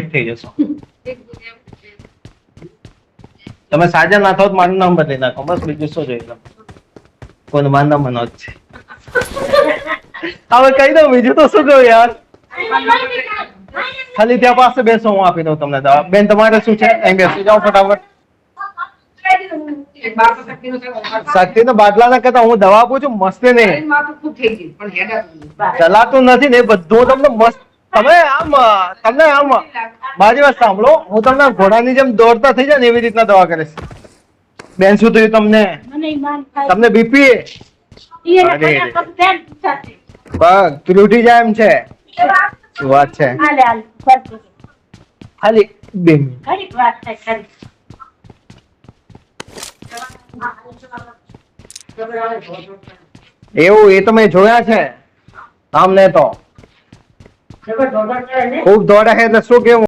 ઠીક થઈ જશો. તમે સાજા ના થાવ તો મારું નામ બદલી નાખો, બસ બીજું શું જોઈએ. કોને મારું નામ મનોજ છે. હવે કહી દઉં, બીજું તો શું કહું યાર. ખાલી ત્યાં પાસે બેસો, હું આપી દઉં તમને દવા. બેન તમારે શું છે? અહીં બેસી જાઓ ફટાફટ. શક્તિ તો બાટલા ના કરતા હું દવા આપું છું, મસ્તી નહીં. ચલાતું નથી ને બધું તમને મસ્ત. તમે આમ તમને આમ મારી વાત સાંભળો, હું તમને ઘોડાની જેમ દોડતા થઈ જાય ને એવી રીતના દવા કરીશ. બેન શું થયું તમને? તમને બીપી? બસ ત્રુટી જાય એમ છે. શું વાત છે? ખાલી 2 મિનિટ. એવું એ તો મેં જોયા છે આમને તો ખૂબ દોડે છે એટલે શું કેવું.